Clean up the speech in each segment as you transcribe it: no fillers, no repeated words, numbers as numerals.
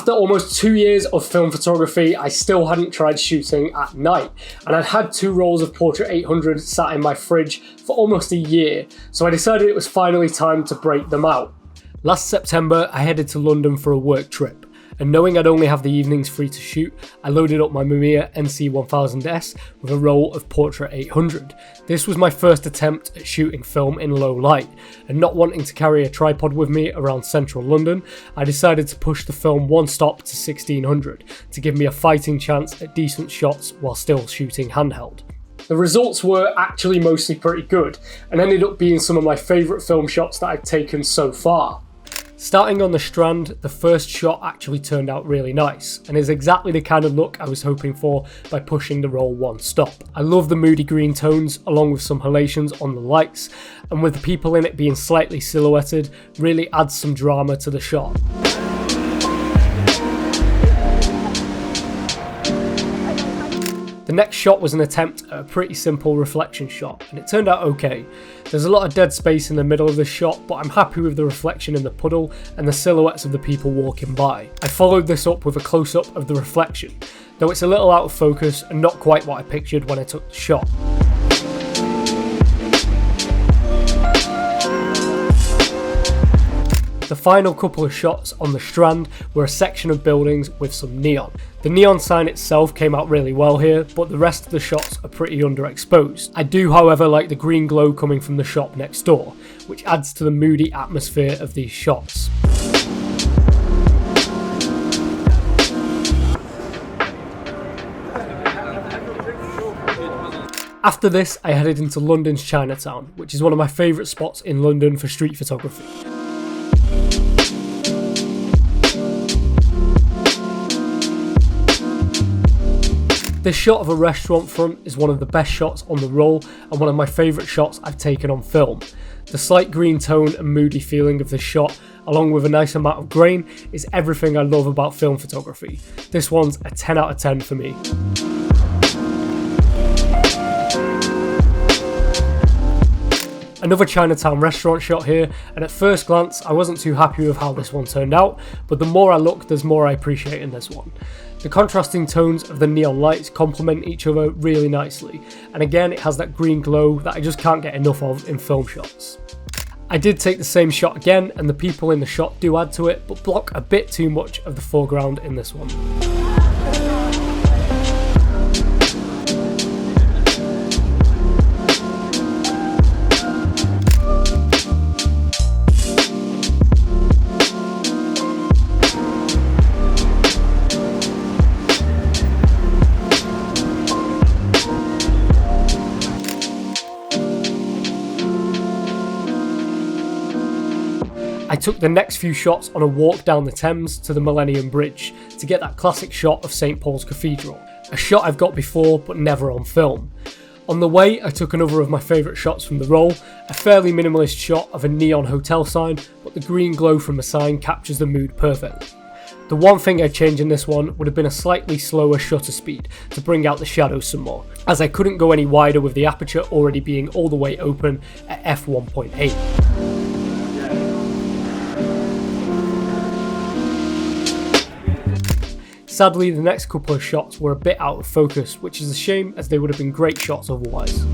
After almost 2 years of film photography, I still hadn't tried shooting at night, and I'd had 2 rolls of Portra 800 sat in my fridge for almost a year, so I decided it was finally time to break them out. Last September, I headed to London for a work trip, and knowing I'd only have the evenings free to shoot, I loaded up my Mamiya NC1000S with a roll of Portra 800. This was my first attempt at shooting film in low light, and not wanting to carry a tripod with me around central London, I decided to push the film one stop to 1600 to give me a fighting chance at decent shots while still shooting handheld. The results were actually mostly pretty good, and ended up being some of my favourite film shots that I've taken so far. Starting on the Strand, the first shot actually turned out really nice, and is exactly the kind of look I was hoping for by pushing the roll one stop. I love the moody green tones, along with some halations on the lights, and with the people in it being slightly silhouetted, really adds some drama to the shot. The next shot was an attempt at a pretty simple reflection shot, and it turned out okay. There's a lot of dead space in the middle of the shot, but I'm happy with the reflection in the puddle and the silhouettes of the people walking by. I followed this up with a close-up of the reflection, though it's a little out of focus and not quite what I pictured when I took the shot. The final couple of shots on the Strand were a section of buildings with some neon. The neon sign itself came out really well here, but the rest of the shots are pretty underexposed. I do, however, like the green glow coming from the shop next door, which adds to the moody atmosphere of these shots. After this, I headed into London's Chinatown, which is one of my favourite spots in London for street photography. This shot of a restaurant front is one of the best shots on the roll and one of my favourite shots I've taken on film. The slight green tone and moody feeling of this shot, along with a nice amount of grain, is everything I love about film photography. This one's a 10 out of 10 for me. Another Chinatown restaurant shot here, and at first glance I wasn't too happy with how this one turned out, but the more I look, there's more I appreciate in this one. The contrasting tones of the neon lights complement each other really nicely, and again it has that green glow that I just can't get enough of in film shots. I did take the same shot again, and the people in the shot do add to it, but block a bit too much of the foreground in this one. I took the next few shots on a walk down the Thames to the Millennium Bridge to get that classic shot of St Paul's Cathedral, a shot I've got before but never on film. On the way, I took another of my favourite shots from the roll, a fairly minimalist shot of a neon hotel sign, but the green glow from the sign captures the mood perfectly. The one thing I'd change in this one would have been a slightly slower shutter speed to bring out the shadows some more, as I couldn't go any wider with the aperture already being all the way open at f1.8. Sadly, the next couple of shots were a bit out of focus, which is a shame as they would have been great shots otherwise.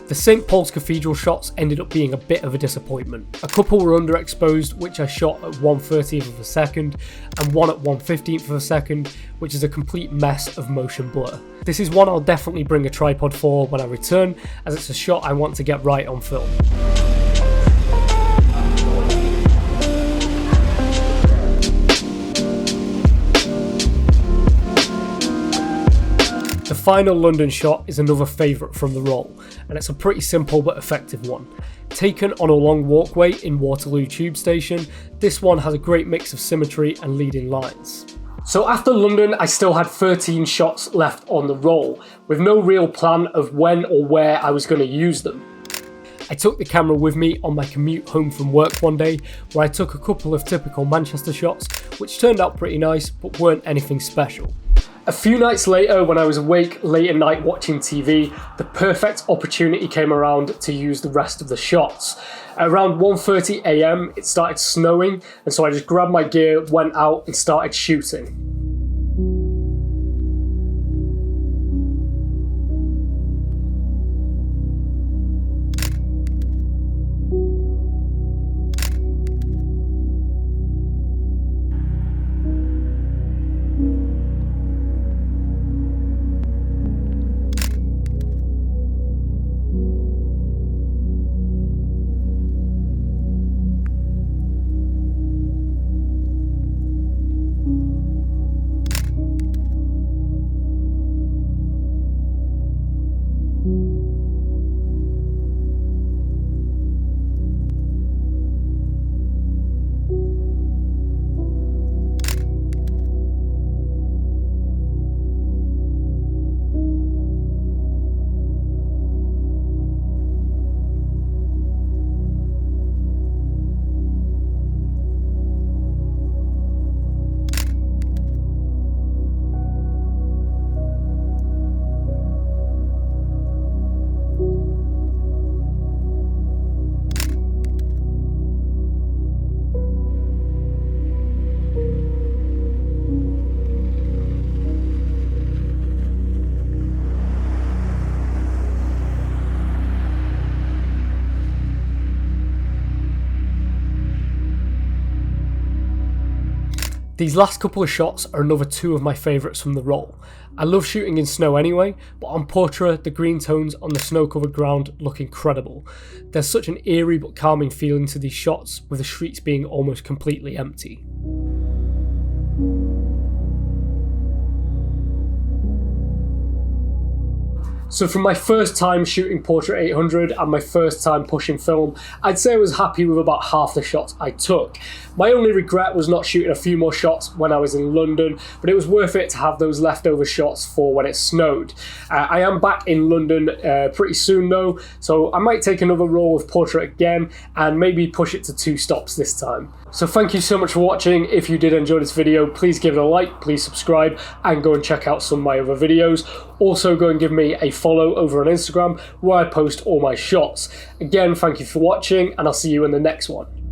The St Paul's Cathedral shots ended up being a bit of a disappointment. A couple were underexposed, which I shot at 1/30th of a second, and one at 1/15th of a second, which is a complete mess of motion blur. This is one I'll definitely bring a tripod for when I return, as it's a shot I want to get right on film. The final London shot is another favourite from the roll, and it's a pretty simple but effective one. Taken on a long walkway in Waterloo Tube Station, this one has a great mix of symmetry and leading lines. So after London, I still had 13 shots left on the roll, with no real plan of when or where I was going to use them. I took the camera with me on my commute home from work one day, where I took a couple of typical Manchester shots, which turned out pretty nice, but weren't anything special. A few nights later, when I was awake late at night watching TV, the perfect opportunity came around to use the rest of the shots. At around 1:30 AM, it started snowing, and so I just grabbed my gear, went out and started shooting. These last couple of shots are another two of my favourites from the roll. I love shooting in snow anyway, but on Portra, the green tones on the snow-covered ground look incredible. There's such an eerie but calming feeling to these shots, with the streets being almost completely empty. So from my first time shooting Portra 800 and my first time pushing film, I'd say I was happy with about half the shots I took. My only regret was not shooting a few more shots when I was in London, but it was worth it to have those leftover shots for when it snowed. I am back in London pretty soon though, so I might take another roll of Portra again and maybe push it to 2 stops this time. So thank you so much for watching. If you did enjoy this video, please give it a like, please subscribe, and go and check out some of my other videos. Also go and give me a follow over on Instagram, where I post all my shots. Again, thank you for watching, and I'll see you in the next one.